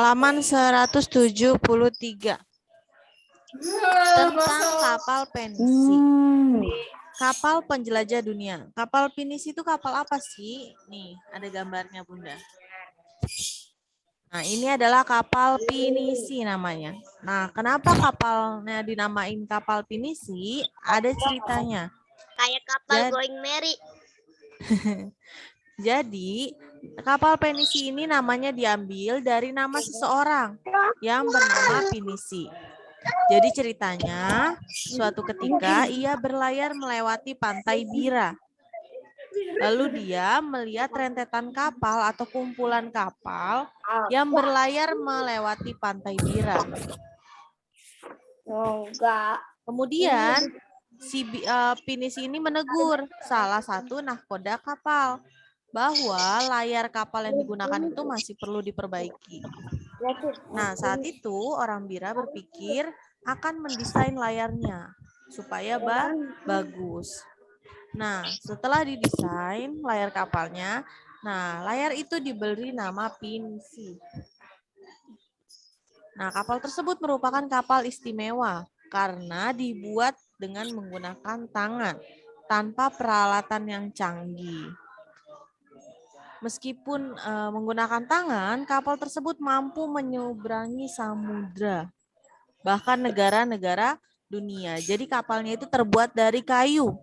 Halaman 173. Tentang kapal penisi. Kapal penjelajah dunia. Kapal penisi itu kapal apa sih? Nih, ada gambarnya, Bunda. Nah, ini adalah kapal pinisi namanya. Nah, kenapa kapalnya dinamain kapal pinisi? Ada ceritanya. Kayak kapal Going Merry. Jadi, kapal penisi ini namanya diambil dari nama seseorang yang bernama Pinisi. Jadi ceritanya, suatu ketika ia berlayar melewati pantai Bira. Lalu dia melihat rentetan kapal atau kumpulan kapal yang berlayar melewati pantai Bira. Kemudian si Pinisi ini menegur salah satu nahkoda kapal bahwa layar kapal yang digunakan itu masih perlu diperbaiki. Nah, saat itu orang Bira berpikir akan mendesain layarnya supaya bagus. Nah, setelah didesain layar kapalnya, nah layar itu diberi nama Pinisi. Nah, kapal tersebut merupakan kapal istimewa karena dibuat dengan menggunakan tangan tanpa peralatan yang canggih. Meskipun menggunakan tangan, kapal tersebut mampu menyeberangi samudra, bahkan negara-negara dunia. Jadi kapalnya itu terbuat dari kayu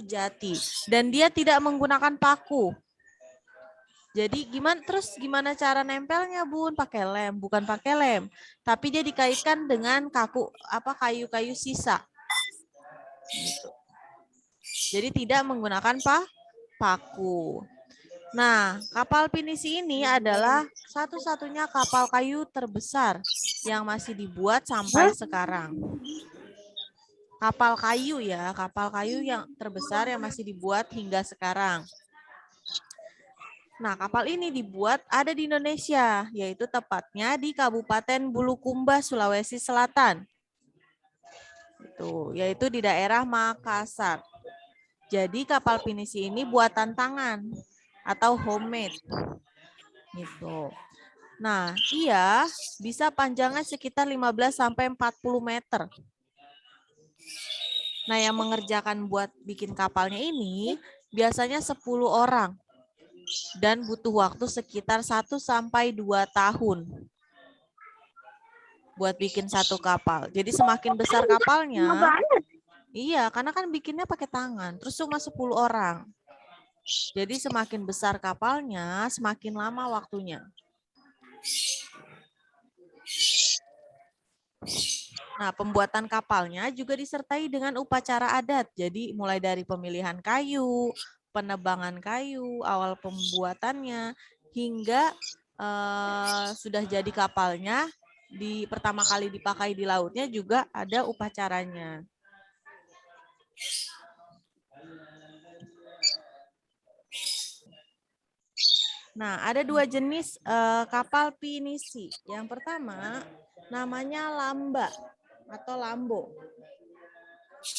jati, dan dia tidak menggunakan paku. Jadi gimana cara nempelnya, Bun? Pakai lem, bukan pakai lem, tapi dia dikaitkan dengan kayu-kayu sisa. Gitu. Jadi tidak menggunakan paku. Nah, kapal pinisi ini adalah satu-satunya kapal kayu terbesar yang masih dibuat sampai sekarang. Kapal kayu ya, kapal kayu yang terbesar yang masih dibuat hingga sekarang. Nah, kapal ini dibuat ada di Indonesia, yaitu tepatnya di Kabupaten Bulukumba, Sulawesi Selatan. Yaitu di daerah Makassar. Jadi kapal pinisi ini buatan tangan atau homemade gitu. Nah, ia bisa panjangnya sekitar 15 sampai 40 meter. Nah, yang mengerjakan buat bikin kapalnya ini biasanya 10 orang dan butuh waktu sekitar 1 sampai 2 tahun buat bikin satu kapal. Jadi semakin besar kapalnya, iya, karena kan bikinnya pakai tangan, terus cuma 10 orang. Jadi semakin besar kapalnya, semakin lama waktunya. Nah, pembuatan kapalnya juga disertai dengan upacara adat. Jadi mulai dari pemilihan kayu, penebangan kayu, awal pembuatannya, hingga sudah jadi kapalnya, pertama kali dipakai di lautnya juga ada upacaranya. Nah, ada 2 jenis kapal pinisi. Yang pertama namanya lamba atau lambo.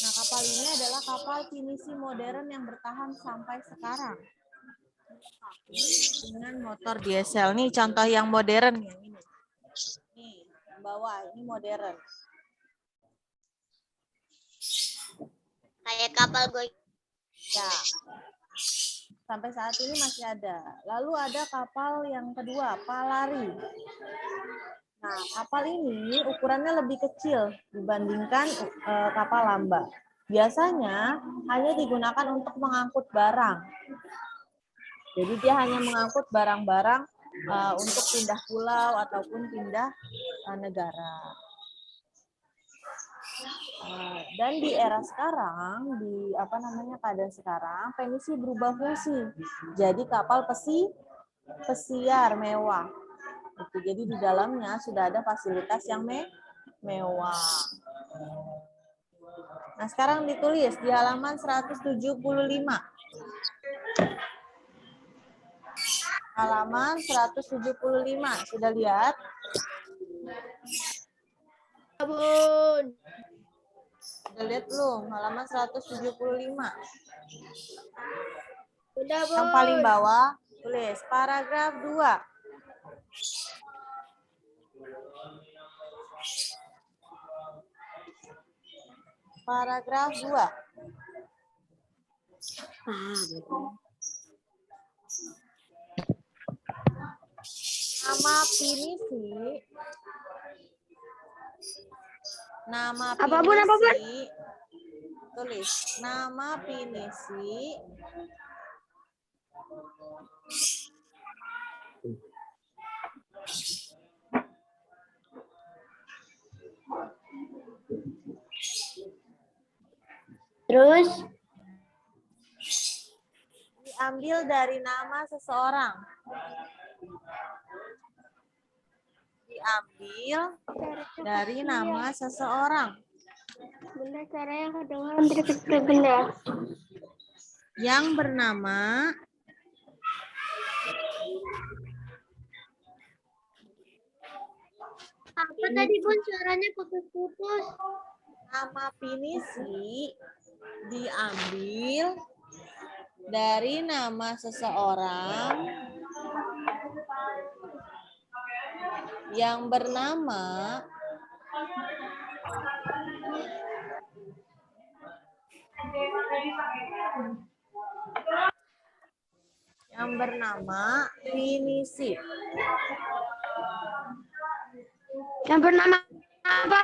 Nah, kapal ini adalah kapal pinisi modern yang bertahan sampai sekarang. Dengan motor diesel. Nih contoh yang modern yang ini. Nih, bawah ini modern. Kayak kapal Going. Ya. Sampai saat ini masih ada. Lalu ada kapal yang kedua, Palari. Nah, kapal ini ukurannya lebih kecil dibandingkan kapal lamba. Biasanya hanya digunakan untuk mengangkut barang. Jadi dia hanya mengangkut barang-barang untuk pindah pulau ataupun pindah negara. Dan di era sekarang, di keadaan sekarang, penisi berubah fungsi. Jadi kapal pesiar mewah. Jadi di dalamnya sudah ada fasilitas yang mewah. Nah, sekarang ditulis di halaman 175. Halaman 175. Sudah lihat? Bun. Sudah lihat belum? Halaman 175. Sudah, Bun. Yang paling bawah tulis paragraf 2. Paragraf 2. Nama pinisi. Nama Apapun. pinisi. Tulis. Nama pinisi. Terus Diambil dari nama seseorang. Diambil dari nama seseorang. Bunda caranya kedengaran terkecil Bunda. Yang bernama Apa tadi Bun suaranya putus-putus? nama pinisi diambil dari nama seseorang yang bernama pinisi. Yang bernama apa?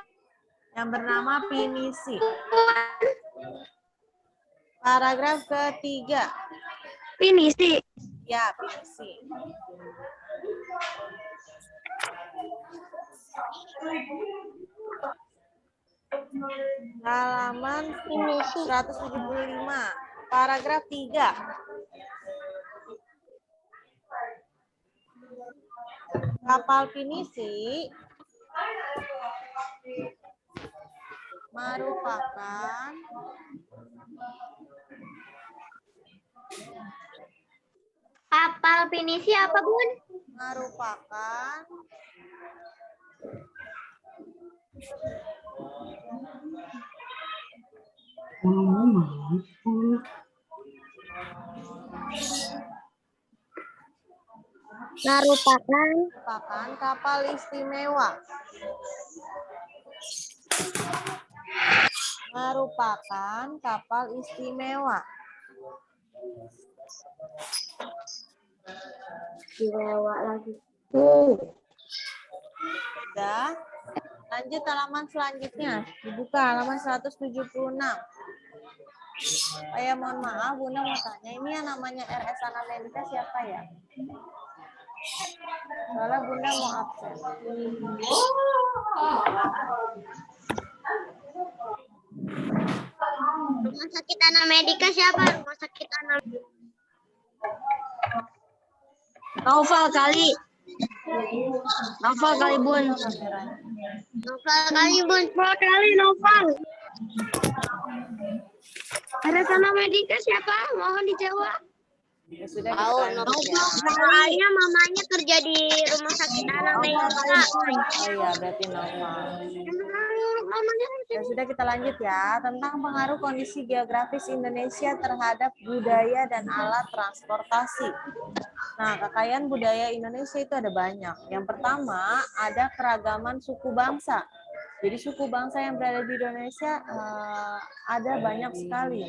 Yang bernama pinisi. Paragraf ketiga. Pinisi. Ya, pinisi. Halaman 175. Paragraf 3. Kapal pinisi merupakan Kapal pinisi apa Bun? merupakan merupakan kapal istimewa. Merupakan kapal istimewa. Istimewa lagi. Sudah. Lanjut halaman selanjutnya. Dibuka halaman 176. Mohon maaf, Bunda mau tanya, ini yang namanya RS Anamedika siapa ya? Soalnya Bunda mau absen. Rumah sakit Anamedika siapa? Rumah sakit Anamedika. Novel kali Bun. Novel kali Novel. Ada Anamedika siapa? Mohon dijawab. Ya sudah Tahu, kita lanjut ya. Soalnya mamanya kerja di rumah sakit Anamedika. Oh iya, berarti normal. Mamanya Ya sudah kita lanjut ya. Tentang pengaruh kondisi geografis Indonesia terhadap budaya dan alat transportasi. Nah, kekayaan budaya Indonesia itu ada banyak. Yang pertama, ada keragaman suku bangsa. Jadi suku bangsa yang berada di Indonesia ada banyak sekali.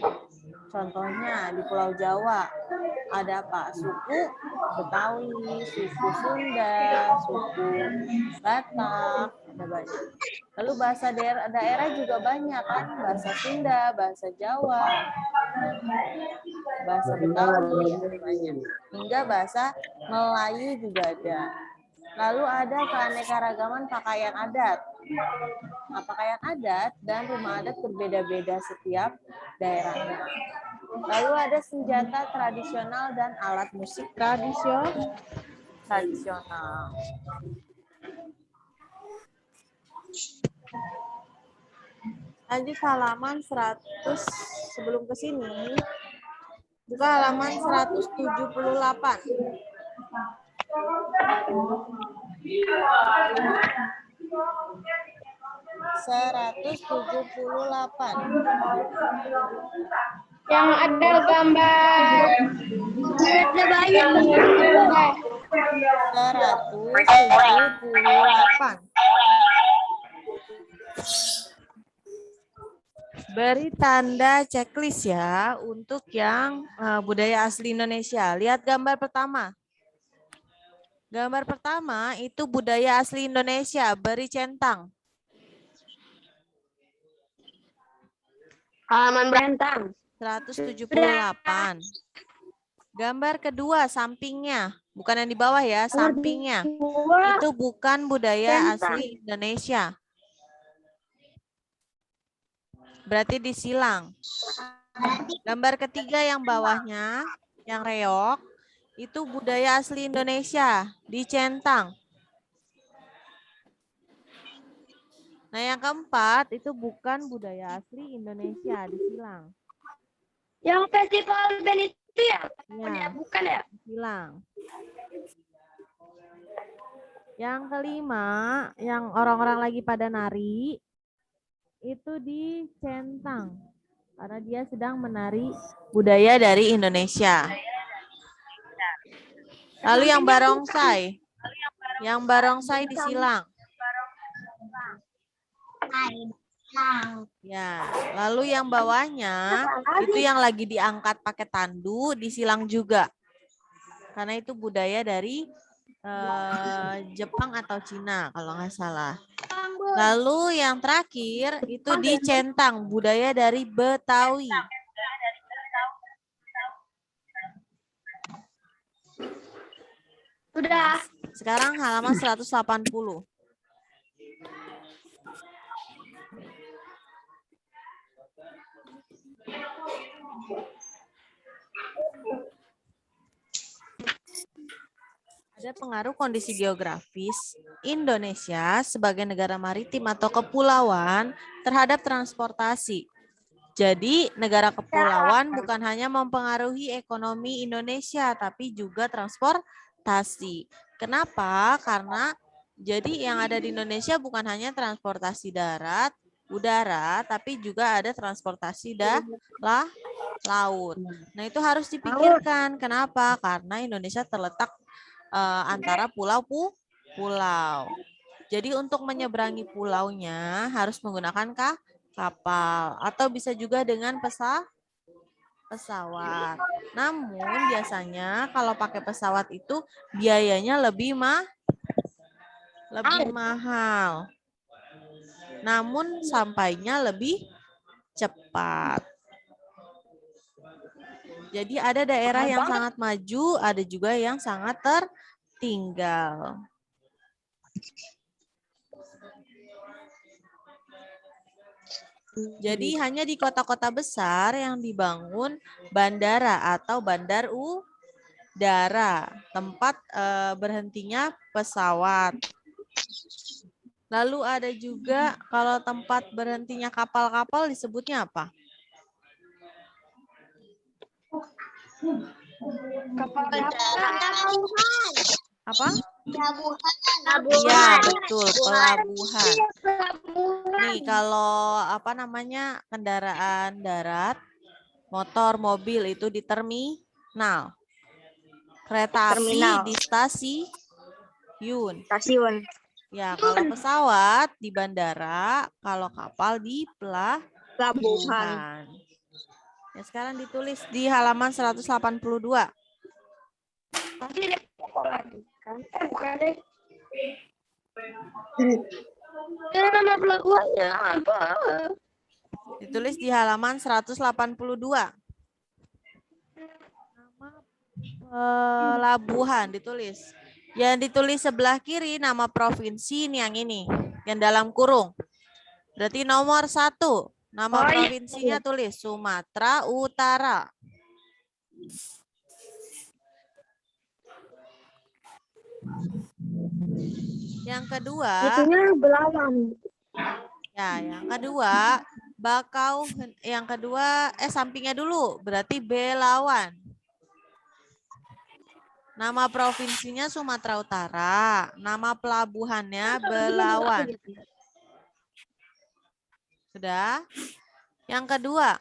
Contohnya di Pulau Jawa ada apa? Suku Betawi, suku Sunda, suku Batak, ada banyak. Lalu bahasa daerah juga banyak kan, bahasa Sunda, bahasa Jawa, bahasa Betawi, ada banyak. Hingga bahasa Melayu juga ada. Lalu ada keanekaragaman pakaian adat. Nah, pakaian adat dan rumah adat berbeda-beda setiap daerahnya. Lalu ada senjata tradisional dan alat musik tradisional. Lanjut halaman 100, sebelum ke sini, buka halaman 178. yang ada gambar. Ada banyak. 178. Beri tanda checklist ya untuk yang budaya asli Indonesia. Lihat gambar pertama. Gambar pertama itu budaya asli Indonesia, beri centang. Halaman berentang. 178. Gambar kedua sampingnya, bukan yang di bawah ya, sampingnya. Itu bukan budaya asli Indonesia. Berarti disilang. Gambar ketiga yang bawahnya, yang reok, itu budaya asli Indonesia, dicentang. Nah, yang keempat itu bukan budaya asli Indonesia, disilang. Yang festival band itu ya? Ya, Bukan ya? disilang. Yang kelima, yang orang-orang lagi pada nari, itu dicentang. Karena dia sedang menari budaya dari Indonesia. Lalu yang barongsai. Yang barongsai disilang. Ya, lalu yang bawahnya itu yang lagi diangkat pakai tandu disilang juga. Karena itu budaya dari Jepang atau Cina kalau nggak salah. Lalu yang terakhir itu dicentang, budaya dari Betawi. Sudah. Sekarang halaman 180. Ada pengaruh kondisi geografis Indonesia sebagai negara maritim atau kepulauan terhadap transportasi. Jadi, negara kepulauan bukan hanya mempengaruhi ekonomi Indonesia, tapi juga transportasi. Kenapa? Karena jadi yang ada di Indonesia bukan hanya transportasi darat, udara, tapi juga ada transportasi laut. Nah, itu harus dipikirkan. Kenapa? Karena Indonesia terletak antara pulau. Jadi untuk menyeberangi pulaunya harus menggunakan kapal atau bisa juga dengan pesawat. Namun biasanya kalau pakai pesawat itu biayanya lebih mahal. Namun sampainya lebih cepat. Jadi ada daerah yang sangat maju, ada juga yang sangat tertinggal. Jadi hanya di kota-kota besar yang dibangun bandara atau bandar udara, tempat berhentinya pesawat. Lalu ada juga kalau tempat berhentinya kapal-kapal disebutnya apa? Apa? Pelabuhan. Iya, betul, pelabuhan. Nih, kalau kendaraan darat, motor, mobil itu di terminal. Kereta api di stasiun. Ya, kalau pesawat di bandara, kalau kapal di pelabuhan. Ya, sekarang ditulis di halaman 182. Nama pelabuhannya apa? Ditulis di halaman 182. Nama pelabuhan ditulis. Yang ditulis sebelah kiri nama provinsi ini yang dalam kurung. Berarti nomor 1. Nama provinsinya tulis Sumatera Utara. Yang kedua, Belawan. ya, yang kedua, sampingnya dulu, berarti Belawan. Nama provinsinya Sumatera Utara, nama pelabuhannya Belawan. Sudah? Yang kedua,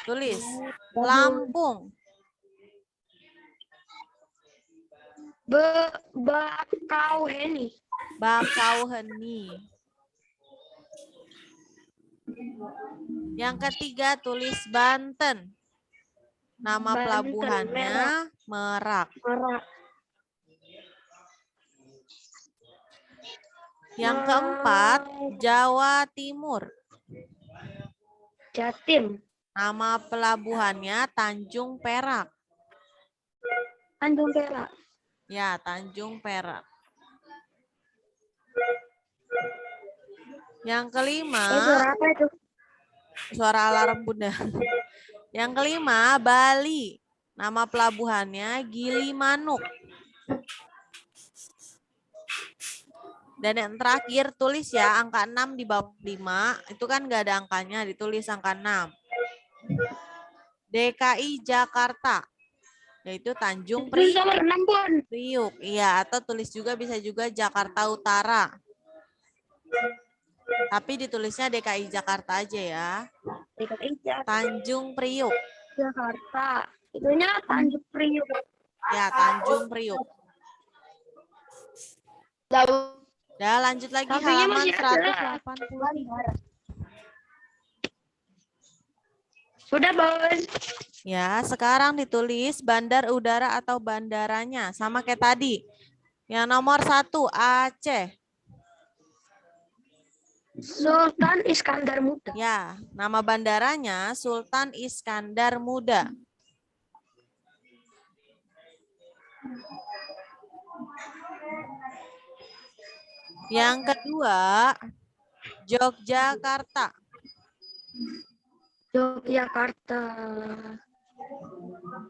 tulis Lampung. Bakauheni. Yang ketiga tulis Banten. Nama Banten, pelabuhannya Merak. Merak. Yang keempat Jawa Timur. Jatim. Nama pelabuhannya Tanjung Perak. Tanjung Perak. Ya, Tanjung Perak. Yang kelima, Suara apa itu? suara alarm bunda. Yang kelima, Bali. Nama pelabuhannya Gilimanuk. Dan yang terakhir, tulis ya angka 6 di bawah 5. Itu kan nggak ada angkanya, ditulis angka 6. DKI Jakarta. Yaitu Tanjung Tulis nomor 6, Bun. Priuk. Iya, atau tulis juga bisa juga Jakarta Utara. Tapi ditulisnya DKI Jakarta aja ya. DKI Tanjung Priuk. Jakarta. Itunya Tanjung Priuk. Ya, Tanjung Priuk. Udah lanjut lagi Sampingnya halaman masih ada. 183. Sudah, Bun. Ya, sekarang ditulis bandar udara atau bandaranya. Sama kayak tadi. Yang nomor 1, Aceh. Sultan Iskandar Muda. Ya, nama bandaranya Sultan Iskandar Muda. Yang kedua, Yogyakarta. Yogyakarta.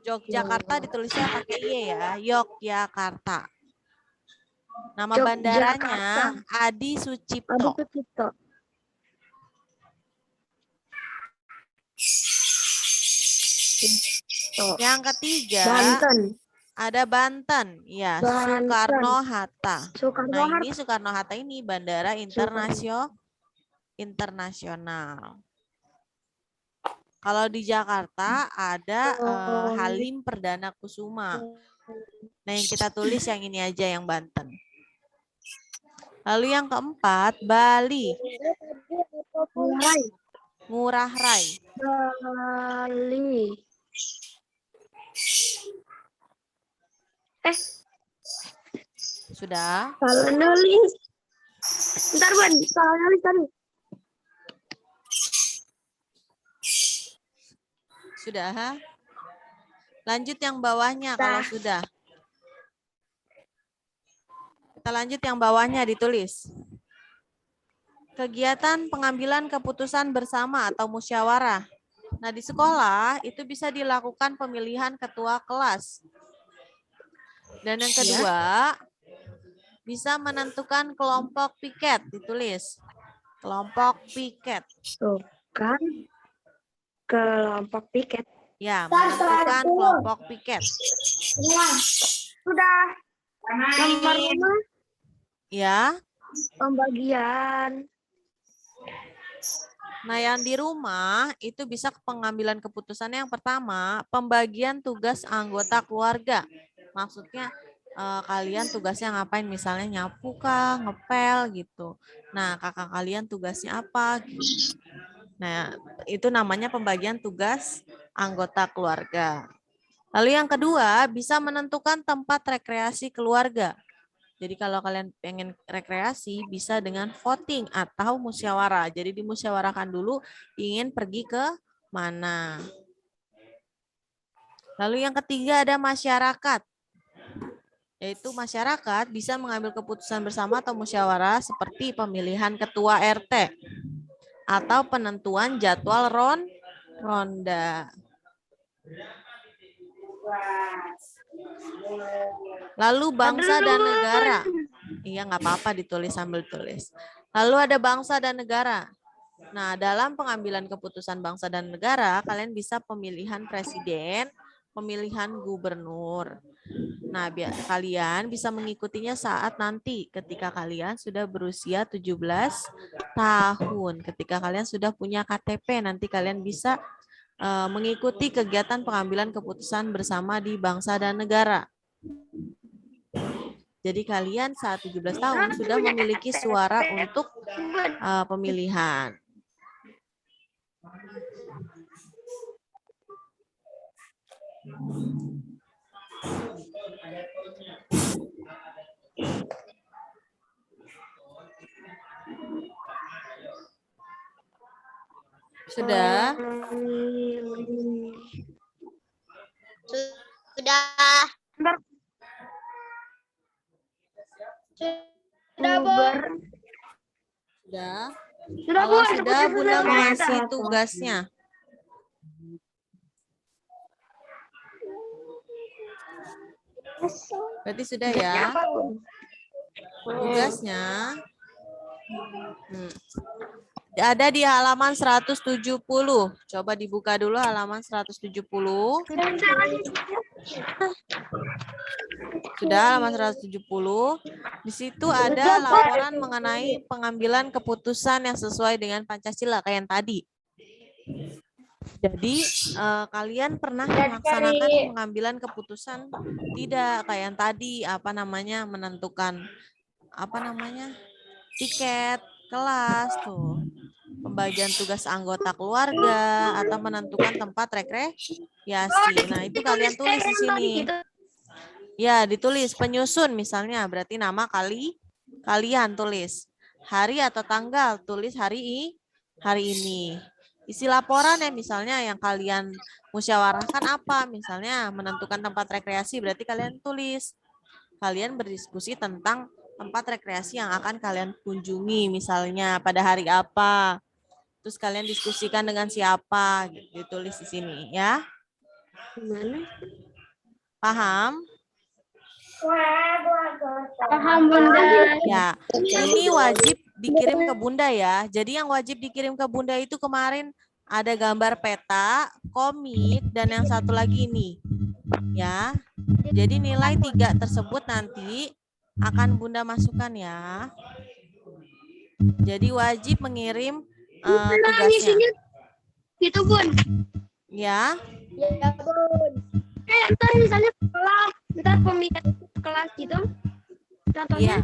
Yogyakarta ditulisnya pakai Y ya, Yogyakarta. Nama Yogyakarta. bandaranya Adi Adi Sucipto. Sucipto. Yang ketiga, Banten. ada Banten. Ya, Banten. Soekarno-Hatta. Soekarno Nah, Hatta. ini Soekarno-Hatta ini bandara internasional. Kalau di Jakarta ada Halim Perdana Kusuma. Nah, yang kita tulis yang ini aja, yang Banten. Lalu yang keempat, Bali. Ngurah Rai. Bali. Sudah? Salah nulis. Bentar, Bun. Salah nulis tadi. Sudah? Lanjut yang bawahnya kalau sudah. Kita lanjut yang bawahnya ditulis. Kegiatan pengambilan keputusan bersama atau musyawarah. Nah, di sekolah itu bisa dilakukan pemilihan ketua kelas. Dan yang kedua, bisa menentukan kelompok piket, ditulis. Kelompok piket. Tuh kan. Kelompok piket. Ya, menentukan kelompok piket. Sudah. Nomor 5. Ya. Pembagian. Nah, yang di rumah itu bisa pengambilan keputusan yang pertama, pembagian tugas anggota keluarga. Maksudnya kalian tugasnya ngapain? Misalnya nyapu kah, ngepel gitu. Nah, kakak kalian tugasnya apa? Gitu. Nah, itu namanya pembagian tugas anggota keluarga. Lalu yang kedua, bisa menentukan tempat rekreasi keluarga. Jadi kalau kalian pengen rekreasi bisa dengan voting atau musyawarah. Jadi dimusyawarahkan dulu ingin pergi ke mana. Lalu yang ketiga ada masyarakat. Yaitu masyarakat bisa mengambil keputusan bersama atau musyawarah seperti pemilihan ketua RT atau penentuan jadwal ronda. Lalu bangsa dan negara. Iya, nggak apa-apa ditulis sambil tulis. Lalu ada bangsa dan negara. Nah, dalam pengambilan keputusan bangsa dan negara, kalian bisa pemilihan presiden, pemilihan gubernur. Nah, kalian bisa mengikutinya saat nanti ketika kalian sudah berusia 17 tahun. Ketika kalian sudah punya KTP, nanti kalian bisa mengikuti kegiatan pengambilan keputusan bersama di bangsa dan negara. Jadi kalian saat 17 tahun sudah memiliki suara untuk pemilihan. Sudah? Sudah. Sudah, Bu. Sudah. Sudah, Kalau Bun. sudah, Bunda mengasih tugasnya. Berarti sudah ya. Tugasnya ada di halaman 170. Coba dibuka dulu halaman 170. Sudah halaman 170. Di situ ada laporan mengenai pengambilan keputusan yang sesuai dengan Pancasila kayak yang tadi. Jadi kalian pernah melaksanakan pengambilan keputusan tidak kayak yang tadi menentukan tiket kelas tuh, pembagian tugas anggota keluarga atau menentukan tempat rekreasi. Nah, itu kalian tulis di sini. Ya, ditulis penyusun misalnya berarti nama kalian tulis. Hari atau tanggal tulis hari ini. Isi laporan ya misalnya yang kalian musyawarahkan apa? Misalnya menentukan tempat rekreasi berarti kalian tulis. Kalian berdiskusi tentang tempat rekreasi yang akan kalian kunjungi misalnya pada hari apa. Terus kalian diskusikan dengan siapa gitu, ditulis di sini ya. Paham? Paham, Bunda. Ya, ini wajib dikirim ke Bunda ya. Jadi yang wajib dikirim ke Bunda itu kemarin ada gambar peta, komik, dan yang satu lagi ini. Ya, jadi nilai 3 tersebut nanti akan Bunda masukkan ya. Jadi wajib mengirim tugasnya. Gitu, Bun. Ya. Ya, Bun. Ntar misalnya kelas, ntar pemilihan kelas gitu. Contohnya. Iya.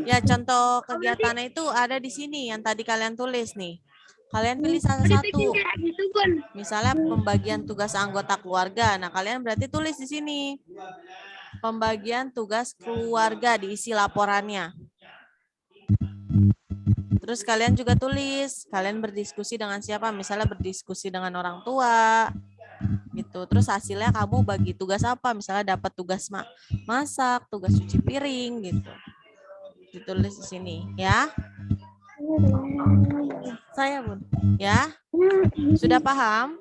Ya, contoh kegiatannya itu ada di sini yang tadi kalian tulis nih. Kalian pilih salah satu. Gitu, Bun. Misalnya pembagian tugas anggota keluarga. Nah, kalian berarti tulis di sini. Pembagian tugas keluarga diisi laporannya. Terus kalian juga tulis, kalian berdiskusi dengan siapa? Misalnya berdiskusi dengan orang tua. Gitu. Terus hasilnya kamu bagi tugas apa? Misalnya dapat tugas masak, tugas cuci piring gitu. Ditulis di sini, ya. Saya, Bun. Ya. Sudah paham?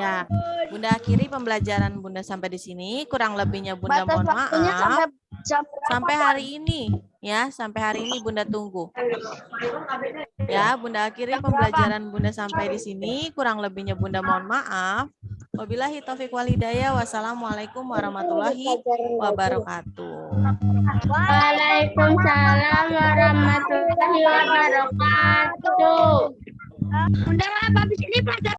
Ya, Bunda akhiri pembelajaran Bunda sampai di sini. Kurang lebihnya Bunda mohon maaf. Sampai hari ini, ya, sampai hari ini Bunda tunggu. Ya, Bunda akhiri pembelajaran Bunda sampai di sini. Kurang lebihnya Bunda mohon maaf. Wabillahi taufiq wal hidayah. Wassalamualaikum warahmatullahi wabarakatuh. Waalaikumsalam warahmatullahi wabarakatuh. Bunda, habis ini pelajaran